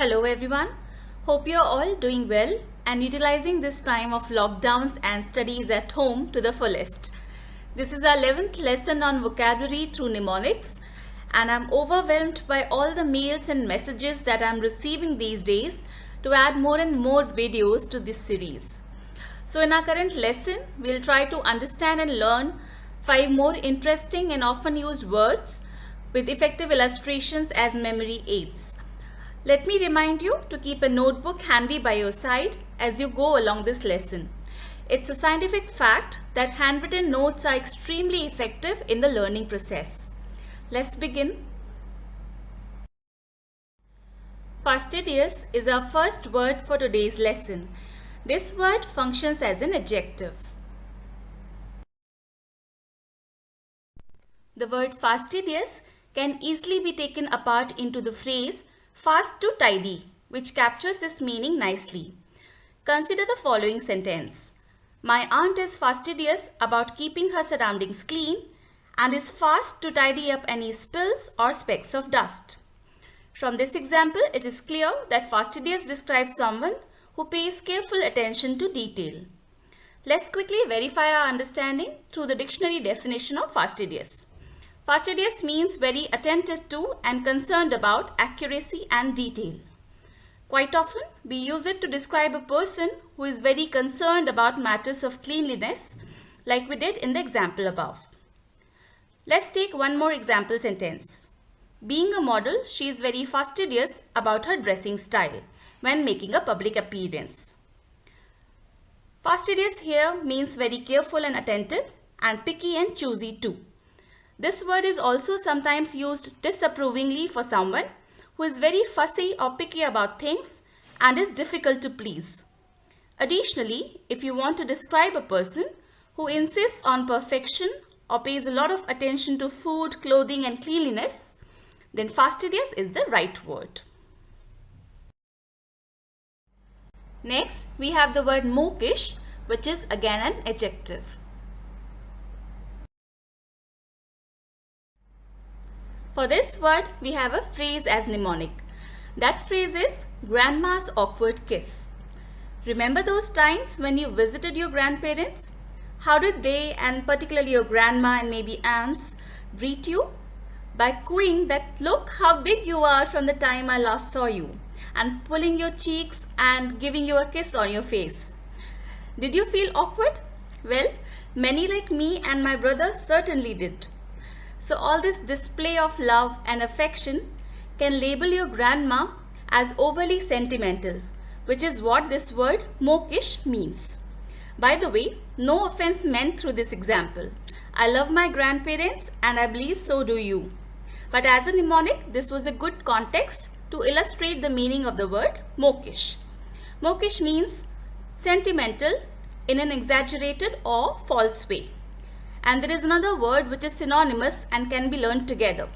Hello everyone. Hope you're all doing well and utilizing this time of lockdowns and studies at home to the fullest. This is our 11th lesson on vocabulary through mnemonics, and I'm overwhelmed by all the mails and messages that I'm receiving these days to add more and more videos to this series. So in our current lesson, we'll try to understand and learn 5 more interesting and often used words with effective illustrations as memory aids. Let me remind you to keep a notebook handy by your side as you go along this lesson. It's a scientific fact that handwritten notes are extremely effective in the learning process. Let's begin. Fastidious is our first word for today's lesson. This word functions as an adjective. The word fastidious can easily be taken apart into the phrase fast to tidy, which captures this meaning nicely. Consider the following sentence. My aunt is fastidious about keeping her surroundings clean and is fast to tidy up any spills or specks of dust. From this example, it is clear that fastidious describes someone who pays careful attention to detail. Let's quickly verify our understanding through the dictionary definition of fastidious. Fastidious means very attentive to and concerned about accuracy and detail. Quite often, we use it to describe a person who is very concerned about matters of cleanliness, like we did in the example above. Let's take one more example sentence. Being a model, she is very fastidious about her dressing style when making a public appearance. Fastidious here means very careful and attentive, and picky and choosy too. This word is also sometimes used disapprovingly for someone who is very fussy or picky about things and is difficult to please. Additionally, if you want to describe a person who insists on perfection or pays a lot of attention to food, clothing and cleanliness, then fastidious is the right word. Next, we have the word mawkish, which is again an adjective. For this word, we have a phrase as mnemonic. That phrase is grandma's awkward kiss. Remember those times when you visited your grandparents? How did they, and particularly your grandma and maybe aunts, greet you? By cooing that, look how big you are from the time I last saw you, and pulling your cheeks and giving you a kiss on your face. Did you feel awkward? Well, many like me and my brother certainly did. So all this display of love and affection can label your grandma as overly sentimental, which is what this word mawkish means. By the way, no offense meant through this example. I love my grandparents and I believe so do you. But as a mnemonic, this was a good context to illustrate the meaning of the word mawkish. Mawkish means sentimental in an exaggerated or false way. And there is another word which is synonymous and can be learned together.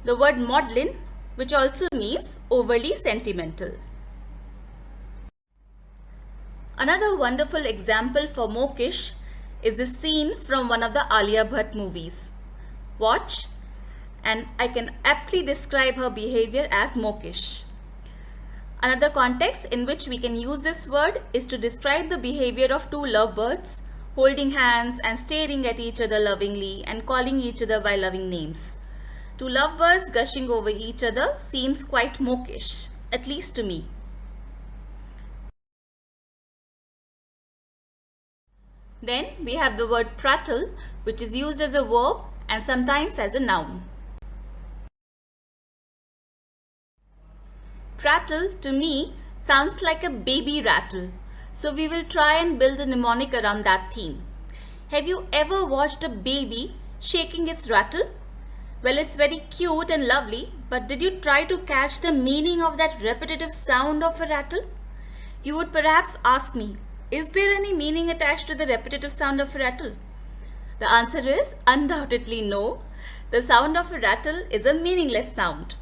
The word maudlin, which also means overly sentimental. Another wonderful example for mawkish is the scene from one of the Alia Bhatt movies. Watch, and I can aptly describe her behavior as mawkish. Another context in which we can use this word is to describe the behavior of two lovebirds holding hands and staring at each other lovingly and calling each other by loving names. Two lovebirds gushing over each other seems quite mawkish, at least to me. Then we have the word prattle, which is used as a verb and sometimes as a noun. Prattle to me sounds like a baby rattle. So we will try and build a mnemonic around that theme. Have you ever watched a baby shaking its rattle? Well, it's very cute and lovely, but did you try to catch the meaning of that repetitive sound of a rattle? You would perhaps ask me, is there any meaning attached to the repetitive sound of a rattle? The answer is undoubtedly no. The sound of a rattle is a meaningless sound.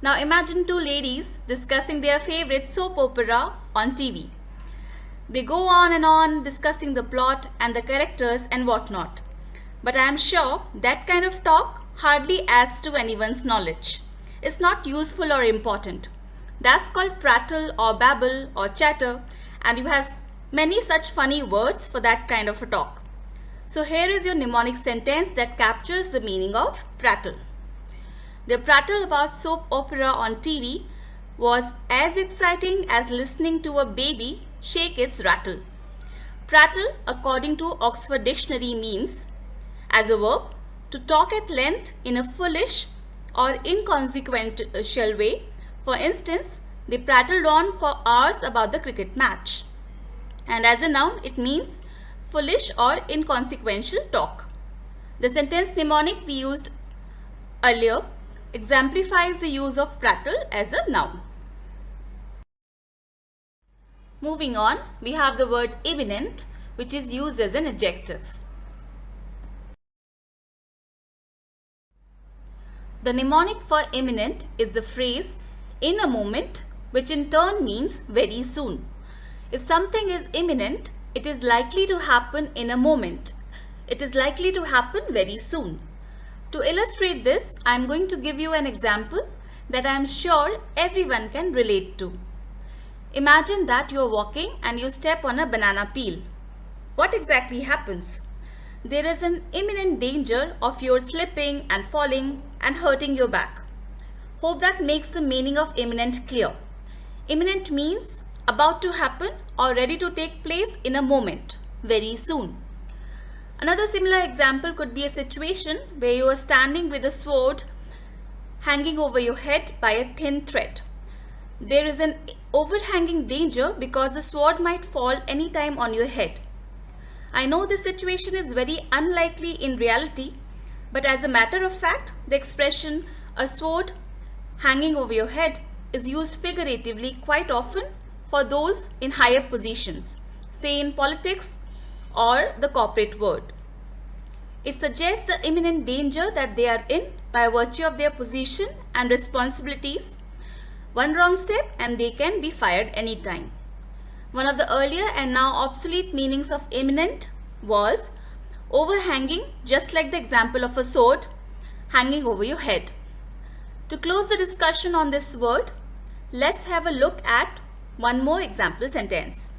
Now imagine two ladies discussing their favorite soap opera on TV. They go on and on discussing the plot and the characters and whatnot. But I am sure that kind of talk hardly adds to anyone's knowledge. It's not useful or important. That's called prattle or babble or chatter, and you have many such funny words for that kind of a talk. So here is your mnemonic sentence that captures the meaning of prattle. The prattle about soap opera on TV was as exciting as listening to a baby shake its rattle. Prattle, according to Oxford Dictionary, means, as a verb, to talk at length in a foolish or inconsequential way. For instance, they prattled on for hours about the cricket match. And as a noun, it means foolish or inconsequential talk. The sentence mnemonic we used earlier exemplifies the use of prattle as a noun. Moving on, we have the word imminent, which is used as an adjective. The mnemonic for imminent is the phrase in a moment, which in turn means very soon. If something is imminent, it is likely to happen in a moment. It is likely to happen very soon. To illustrate this, I am going to give you an example that I am sure everyone can relate to. Imagine that you are walking and you step on a banana peel. What exactly happens? There is an imminent danger of your slipping and falling and hurting your back. Hope that makes the meaning of imminent clear. Imminent means about to happen or ready to take place in a moment, very soon. Another similar example could be a situation where you are standing with a sword hanging over your head by a thin thread. There is an overhanging danger because the sword might fall anytime on your head. I know this situation is very unlikely in reality, but as a matter of fact, the expression a sword hanging over your head is used figuratively quite often for those in higher positions, say in politics or the corporate world. It suggests the imminent danger that they are in by virtue of their position and responsibilities. One wrong step and they can be fired anytime. One of the earlier and now obsolete meanings of imminent was overhanging, just like the example of a sword hanging over your head. To close the discussion on this word, let's have a look at one more example sentence.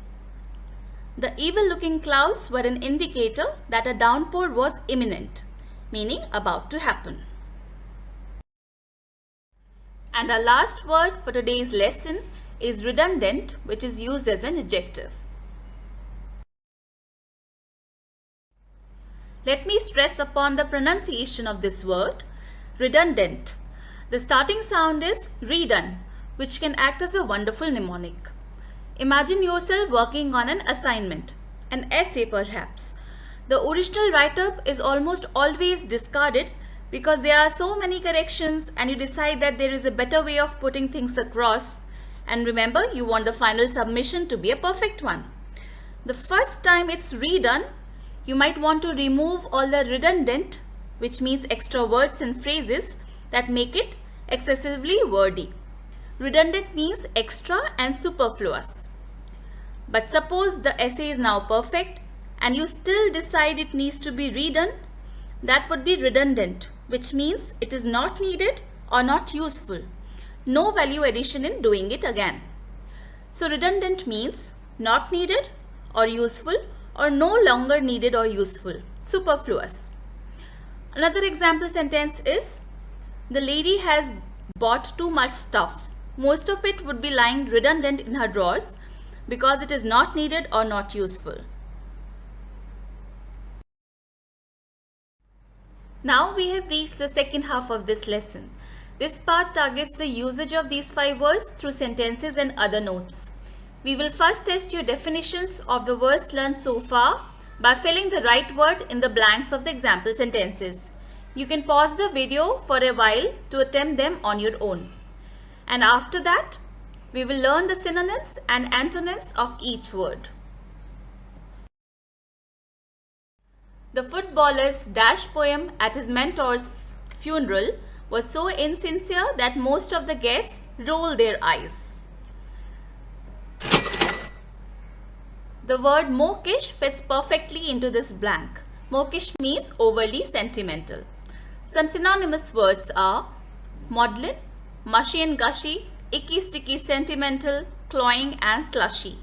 The evil-looking clouds were an indicator that a downpour was imminent, meaning about to happen. And our last word for today's lesson is redundant, which is used as an adjective. Let me stress upon the pronunciation of this word, redundant. The starting sound is redone, which can act as a wonderful mnemonic. Imagine yourself working on an assignment, an essay perhaps. The original write-up is almost always discarded because there are so many corrections and you decide that there is a better way of putting things across. And remember, you want the final submission to be a perfect one. The first time it's redone, you might want to remove all the redundant, which means extra words and phrases that make it excessively wordy. Redundant means extra and superfluous. But suppose the essay is now perfect and you still decide it needs to be redone, that would be redundant, which means it is not needed or not useful. No value addition in doing it again. So redundant means not needed or useful or no longer needed or useful, superfluous. Another example sentence is, the lady has bought too much stuff. Most of it would be lying redundant in her drawers because it is not needed or not useful. Now we have reached the second half of this lesson. This part targets the usage of these 5 words through sentences and other notes. We will first test your definitions of the words learned so far by filling the right word in the blanks of the example sentences. You can pause the video for a while to attempt them on your own. And after that, we will learn the synonyms and antonyms of each word. The footballer's dash poem at his mentor's funeral was so insincere that most of the guests rolled their eyes. The word mawkish fits perfectly into this blank. Mawkish means overly sentimental. Some synonymous words are maudlin, mushy and gushy, icky, sticky, sentimental, cloying and slushy.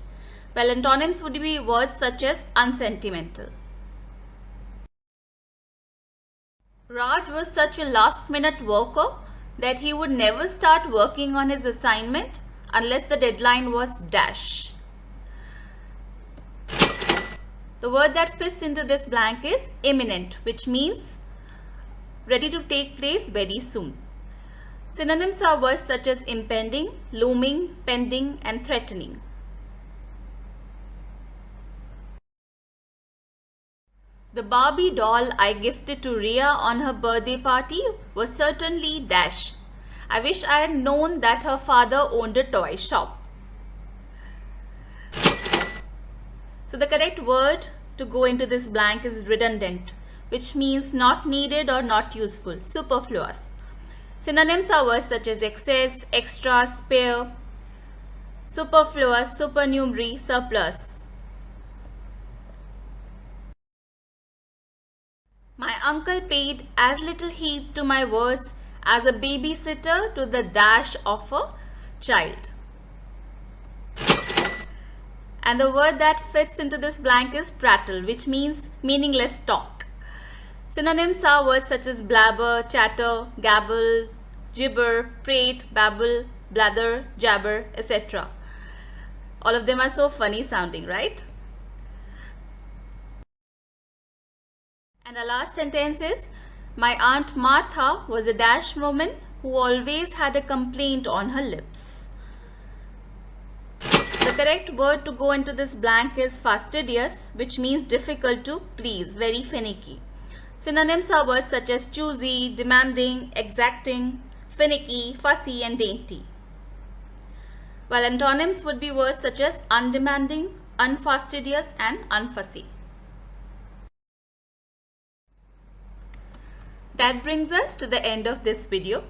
While antonyms would be words such as unsentimental. Raj was such a last-minute worker that he would never start working on his assignment unless the deadline was dash. The word that fits into this blank is imminent, which means ready to take place very soon. Synonyms are words such as impending, looming, pending, and threatening. The Barbie doll I gifted to Ria on her birthday party was certainly dash. I wish I had known that her father owned a toy shop. So the correct word to go into this blank is redundant, which means not needed or not useful, superfluous. Synonyms are words such as excess, extra, spare, superfluous, supernumerary, surplus. My uncle paid as little heed to my words as a babysitter to the dash of a child. And the word that fits into this blank is prattle, which means meaningless talk. Synonyms are words such as blabber, chatter, gabble, gibber, prate, babble, blather, jabber, etc. All of them are so funny sounding, right? And our last sentence is, my Aunt Martha was a dash woman who always had a complaint on her lips. The correct word to go into this blank is fastidious, which means difficult to please, very finicky. Synonyms are words such as choosy, demanding, exacting, finicky, fussy, and dainty. While antonyms would be words such as undemanding, unfastidious, and unfussy. That brings us to the end of this video.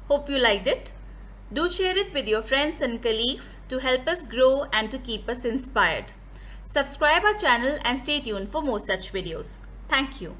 Hope you liked it. Do share it with your friends and colleagues to help us grow and to keep us inspired. Subscribe our channel and stay tuned for more such videos. Thank you.